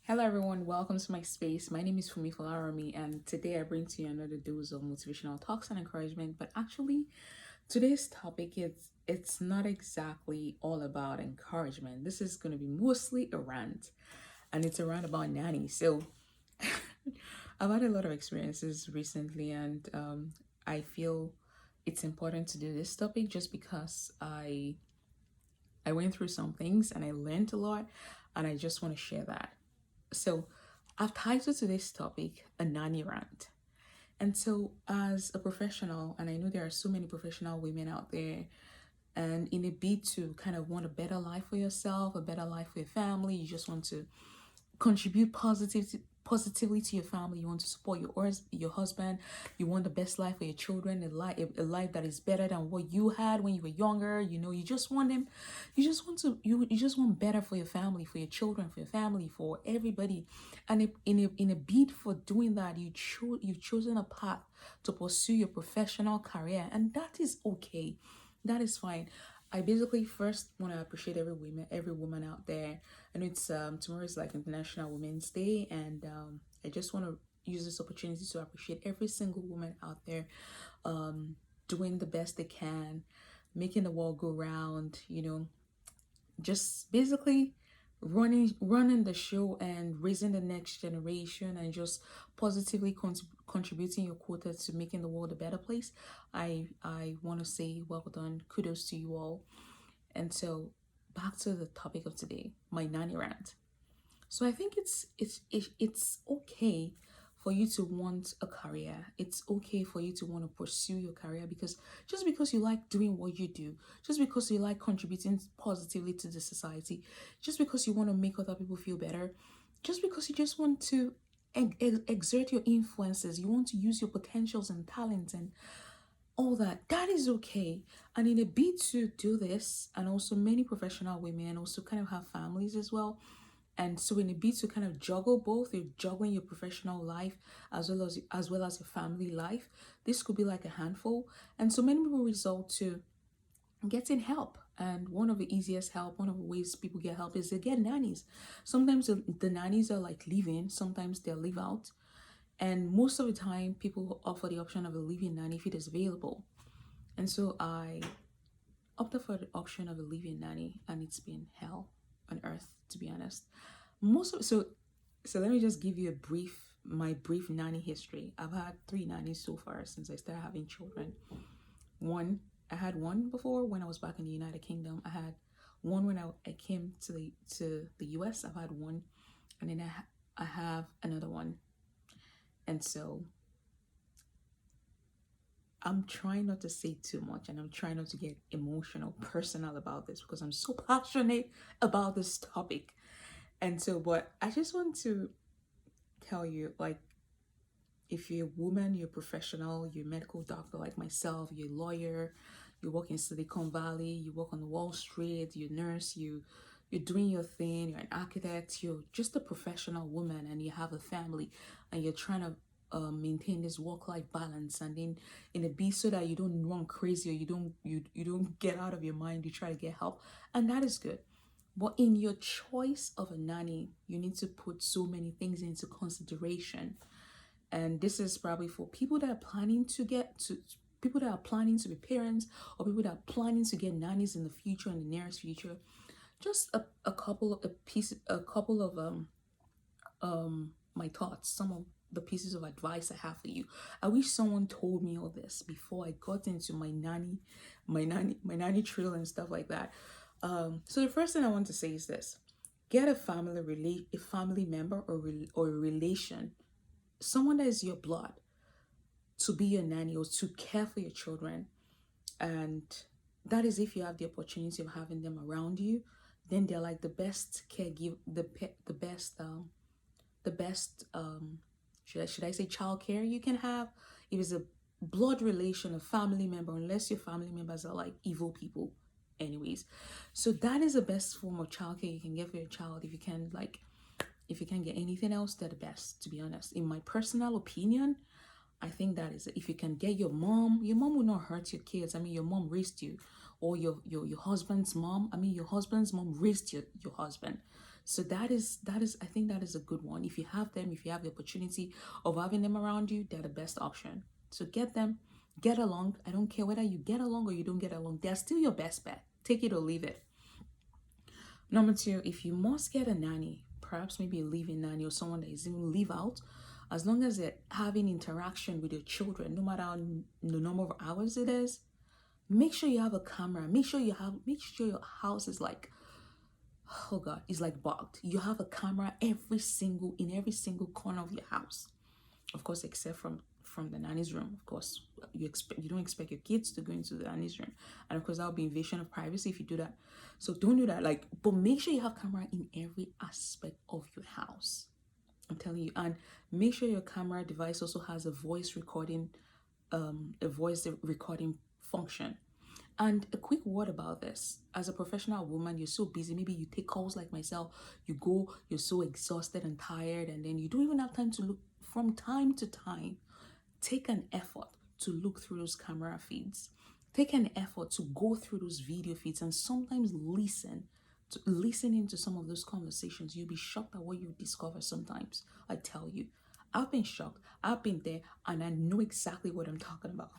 Hello everyone, welcome to my space. My name is Fumi Falarami and today I bring to you another dose of motivational talks and encouragement. But actually, today's topic is it's not exactly all about encouragement. This is going to be mostly a rant and it's a rant about nannies. So I've had a lot of experiences recently and I feel it's important to do this topic just because I went through some things and I learned a lot and I just want to share that. So, I've titled today's topic a nanny rant. And so, as a professional, and I know there are so many professional women out there, and in a bid to kind of want a better life for yourself, a better life for your family, you just want to contribute positively to your family. You want to support your husband. You want the best life for your children, a life that is better than what you had when you were younger. You just want them. You just want better for your family, for your children, for your family, for everybody. And in a bid for doing that, you've chosen a path to pursue your professional career, and that is okay. That is fine. I basically first want to appreciate every woman out there. I know it's tomorrow is like International Women's Day, and I just want to use this opportunity to appreciate every single woman out there, doing the best they can, making the world go round. Just basically running the show and raising the next generation and just positively contributing your quota to making the world a better place. I want to say well done, kudos to you all. And so back to the topic of today, my nanny rant. So I think it's okay for you to want a career. It's okay for you to want to pursue your career because just because you like doing what you do, just because you like contributing positively to the society, just because you want to make other people feel better, just because you just want to exert your influences, you want to use your potentials and talents and all that is okay. And in a bid to do this, and also many professional women also kind of have families as well, and so in a bid to kind of juggle both, you're juggling your professional life as well as your family life. This could be like a handful, and so many people resort to getting help. And one of the easiest help, one of the ways people get help is they get nannies. Sometimes the nannies are like live-in, sometimes they're live out, and most of the time people offer the option of a live-in nanny if it is available. And so I opted for the option of a live-in nanny, and it's been hell on earth, to be honest. Most of so let me just give you my brief nanny history. I've had three nannies so far since I started having children. One, I had one before when I was back in the United Kingdom. I had one when I came to the US. I've had one, and then I have another one. And so I'm trying not to say too much and I'm trying not to get emotional, personal about this because I'm so passionate about this topic. And so, but I just want to tell you, like, if you're a woman, you're a professional, you're a medical doctor like myself, you're a lawyer, you work in Silicon Valley, you work on Wall Street, you're a nurse, you're doing your thing, you're an architect, you're just a professional woman and you have a family and you're trying to maintain this work-life balance, and then in a bit so that you don't run crazy or you don't get out of your mind, you try to get help, and that is good. But in your choice of a nanny, you need to put so many things into consideration. And this is probably for people that are planning to get to people that are planning to be parents, or people that are planning to get nannies in the future, in the nearest future. Just a couple of my thoughts, some of the pieces of advice I have for you. I wish someone told me all this before I got into my nanny trail and stuff like that. So the first thing I want to say is this: get a family member or a relation, someone that is your blood, to be your nanny or to care for your children. And that is if you have the opportunity of having them around you, then they're like the best caregiver, the best should I say childcare you can have. If it's a blood relation, a family member, unless your family members are like evil people anyways. So that is the best form of childcare you can get for your child. If you can get anything else, they're the best, to be honest. In my personal opinion, I think that is it. If you can get your mom will not hurt your kids. I mean, your mom raised you, or your husband's mom. I mean, your husband's mom raised your husband. So that is I think that is a good one. If you have them, if you have the opportunity of having them around you, they're the best option. So get them, get along. I don't care whether you get along or you don't get along. They're still your best bet. Take it or leave it. Number two, if you must get a nanny, perhaps maybe a live-in nanny or someone that is even live out, as long as they're having interaction with your children, no matter the number of hours it is, make sure you have a camera. Make sure your house is like, oh God, it's like bugged. You have a camera in every single corner of your house. Of course, except from the nanny's room. Of course, you don't expect your kids to go into the nanny's room, and of course that would be invasion of privacy if you do that. So don't do that. Like, but make sure you have camera in every aspect of your house. I'm telling you, and make sure your camera device also has a voice recording function. And a quick word about this. As a professional woman, you're so busy. Maybe you take calls like myself. You're so exhausted and tired, and then you don't even have time to look. From time to time, take an effort to look through those camera feeds. Take an effort to go through those video feeds and sometimes listen into some of those conversations. You'll be shocked at what you discover sometimes. I tell you. I've been shocked. I've been there and I know exactly what I'm talking about.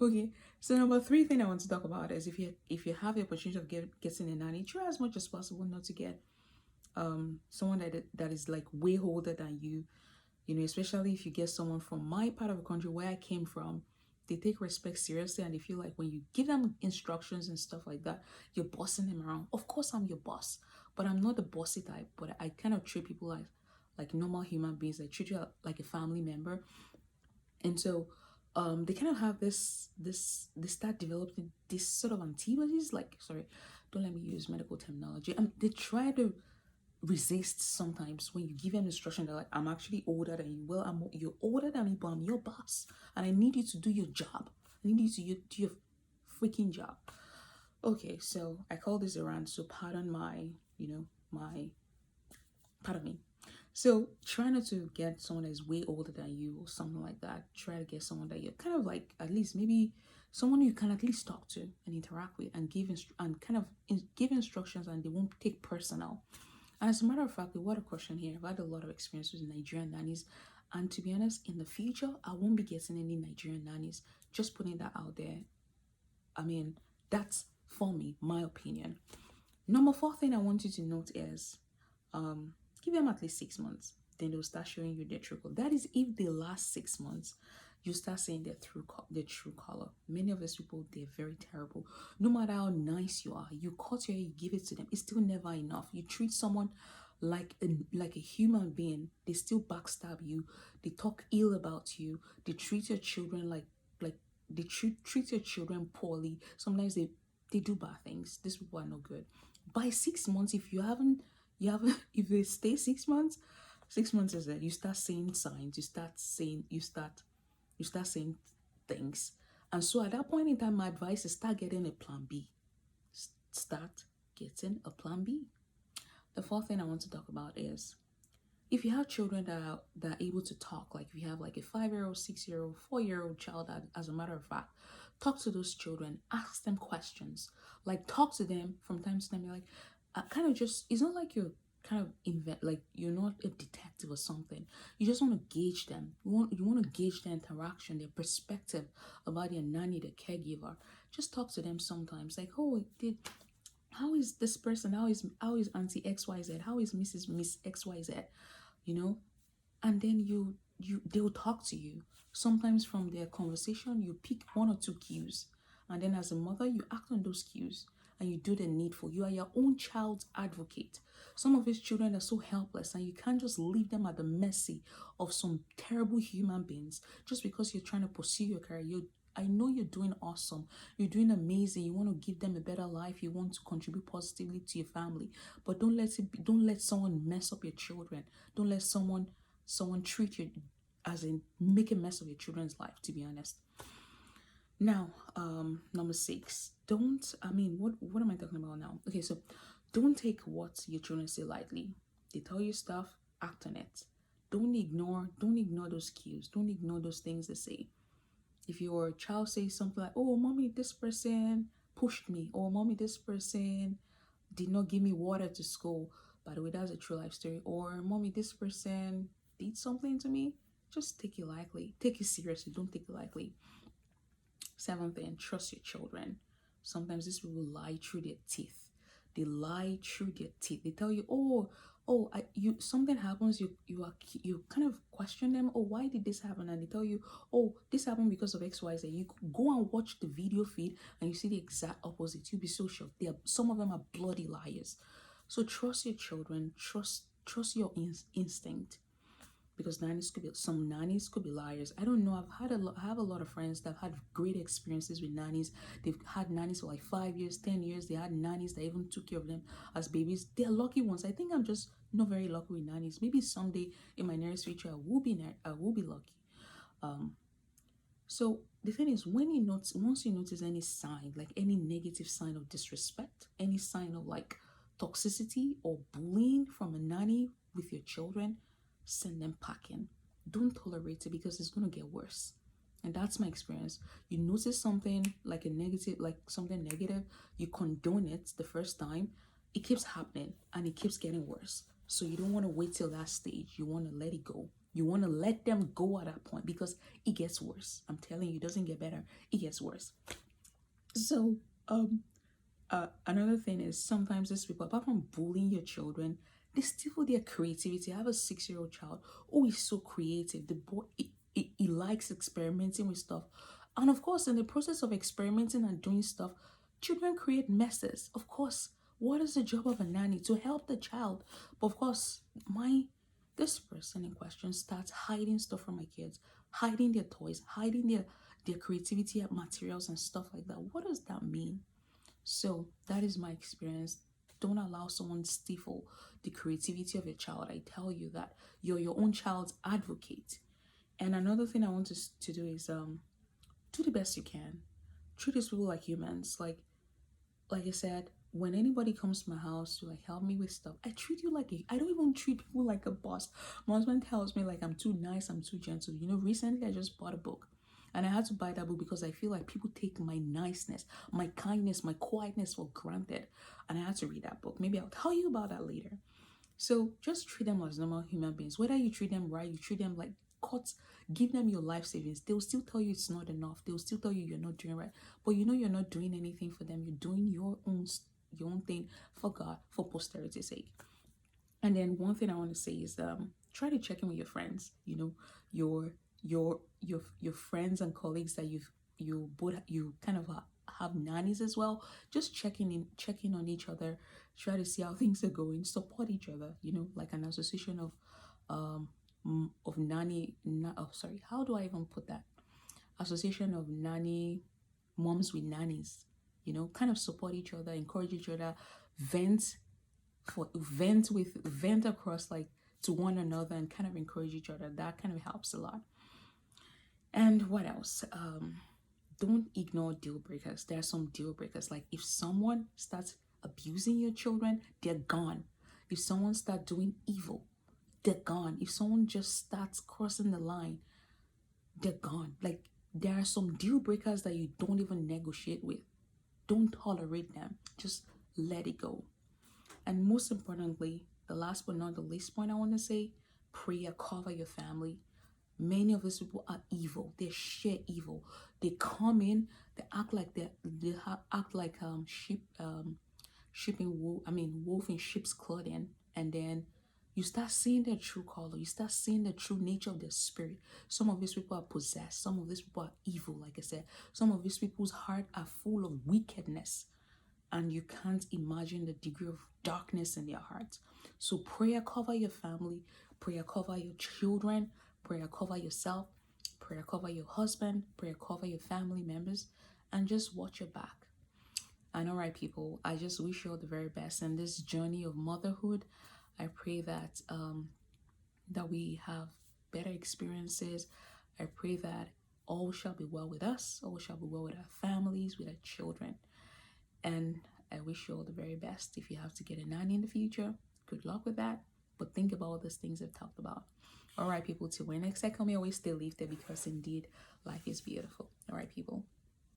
Okay. So number three thing I want to talk about is if you have the opportunity of getting a nanny, try as much as possible not to get someone that is like way older than you. You know, especially if you get someone from my part of the country where I came from, they take respect seriously and they feel like when you give them instructions and stuff like that, you're bossing them around. Of course, I'm your boss, but I'm not the bossy type. But I kind of treat people like normal human beings. I treat you like a family member, and so they kind of have they start developing this sort of antibodies. Like, sorry, don't let me use medical terminology. They try to resist sometimes when you give them instruction. They're like, I'm actually older than you. Well, you're older than me, but I'm your boss and I need you to do your job. I need you to do your freaking job. Okay, so I call this a rant, so pardon pardon me. So try not to get someone that's way older than you or something like that. Try to get someone that you're kind of like, at least maybe someone you can at least talk to and interact with and give instructions, and they won't take personal. And as a matter of fact, what a question here. I've had a lot of experience with Nigerian nannies. And to be honest, in the future, I won't be getting any Nigerian nannies. Just putting that out there. I mean, that's for me, my opinion. Number four thing I want you to note is give them at least 6 months. Then they'll start showing you their true color. That is if they last 6 months, you start seeing their true color. Many of these people, they're very terrible. No matter how nice you are, you cut your hair, you give it to them, it's still never enough. You treat someone like a human being, they still backstab you. They talk ill about you. They treat your children like they treat your children poorly. Sometimes they do bad things. These people are no good. By 6 months, if they stay 6 months, 6 months is that you start seeing signs. You start saying things. And so at that point in time, my advice is start getting a plan B. Start getting a plan B. The fourth thing I want to talk about is if you have children that are able to talk, like if you have like a 5-year-old, 6-year-old, 4-year-old child, that, as a matter of fact, talk to those children, ask them questions, like talk to them from time to time. You're like, kind of just, it's not like you're kind of like you're not a detective or something. You just want to gauge them. You want to gauge their interaction, their perspective about their nanny, their caregiver. Just talk to them sometimes, like, oh, how is this person? How is Auntie XYZ? How is Miss XYZ? You know, and then they'll talk to you. Sometimes from their conversation, you pick one or two cues, and then as a mother, you act on those cues and you do the needful. You are your own child's advocate. Some of these children are so helpless, and you can't just leave them at the mercy of some terrible human beings just because you're trying to pursue your career. I know you're doing awesome. You're doing amazing. You want to give them a better life. You want to contribute positively to your family. But don't let someone mess up your children. Don't let someone treat you as in make a mess of your children's life, to be honest. Now, number 6. What am I talking about now? Okay, so don't take what your children say lightly. They tell you stuff, act on it. Don't ignore those cues. Don't ignore those things they say. If your child says something like, oh, mommy, this person pushed me, or mommy, this person did not give me water to school, by the way, that's a true life story. Or, mommy, this person did something to me. Just take it lightly. Take it seriously. Don't take it lightly. Seventh thing, trust your children. Sometimes these people lie through their teeth. They lie through their teeth. They tell you, you something happens. You kind of question them. Oh, why did this happen? And they tell you, oh, this happened because of X, Y, Z. You go and watch the video feed, and you see the exact opposite. You'll be so shocked. Some of them are bloody liars. So trust your children. Trust your instinct, because some nannies could be liars. I don't know. I have a lot of friends that have had great experiences with nannies. They've had nannies for like 5 years, 10 years. They had nannies that even took care of them as babies. They're lucky ones. I think I'm just not very lucky with nannies. Maybe someday in my nearest future I will be lucky. So the thing is, once you notice any sign, like any negative sign of disrespect, any sign of like toxicity or bullying from a nanny with your children, send them packing. Don't tolerate it, because it's gonna get worse. And that's my experience. You notice something like a negative, like something negative, you condone it the first time, it keeps happening and it keeps getting worse. So you don't want to wait till that stage. You want to let it go. You want to let them go at that point, because it gets worse. I'm telling you, it doesn't get better. It gets worse. So another thing is, sometimes these people, apart from bullying your children, they steal their creativity. I have a 6-year-old child who is so creative. The boy, he likes experimenting with stuff. And of course, in the process of experimenting and doing stuff, children create messes. Of course, what is the job of a nanny? To help the child. But of course, this person in question starts hiding stuff from my kids, hiding their toys, hiding their creativity materials and stuff like that. What does that mean? So that is my experience. Don't allow someone stifle the creativity of your child. I tell you that you're your own child's advocate. And another thing I want to do is do the best you can. Treat these people like humans. Like I said, when anybody comes to my house to like help me with stuff, I treat you like I don't even treat people like a boss. My husband tells me like I'm too nice, I'm too gentle. You know, recently I just bought a book. And I had to buy that book because I feel like people take my niceness, my kindness, my quietness for granted. And I had to read that book. Maybe I'll tell you about that later. So just treat them as normal human beings. Whether you treat them right, you treat them like cuts, give them your life savings. They'll still tell you it's not enough. They'll still tell you you're not doing right. But you know you're not doing anything for them. You're doing your own thing for God, for posterity's sake. And then one thing I want to say is try to check in with your friends. You know, your friends and colleagues that you kind of have nannies as well. Just checking on each other. Try to see how things are going. Support each other. You know, like an association of sorry, how do I even put that? Association of nanny moms with nannies. You know, kind of support each other, encourage each other, vent vent across like to one another, and kind of encourage each other. That kind of helps a lot. And what else? Don't ignore deal breakers. There are some deal breakers. Like if someone starts abusing your children, they're gone. If someone starts doing evil, they're gone. If someone just starts crossing the line, they're gone. Like there are some deal breakers that you don't even negotiate with. Don't tolerate them. Just let it go. And most importantly, the last but not the least point I want to say, prayer cover your family. Many of these people are evil. They share evil. They come in, they act like act like sheep in wool. I mean wolf in sheep's clothing, and then you start seeing their true color. You start seeing the true nature of their spirit. Some of these people are possessed. Some of these people are evil. Like I said, some of these people's heart are full of wickedness, and you can't imagine the degree of darkness in their hearts. So prayer cover your family, prayer cover your children, prayer cover yourself, prayer cover your husband, prayer cover your family members, and just watch your back. And all right, people, I just wish you all the very best in this journey of motherhood. I pray that that we have better experiences. I pray that all shall be well with us, all shall be well with our families, with our children. And I wish you all the very best. If you have to get a nanny in the future, good luck with that. But think about all those things I've talked about. All right, people, till when next I come here, always stay lifted, because indeed life is beautiful. All right, people.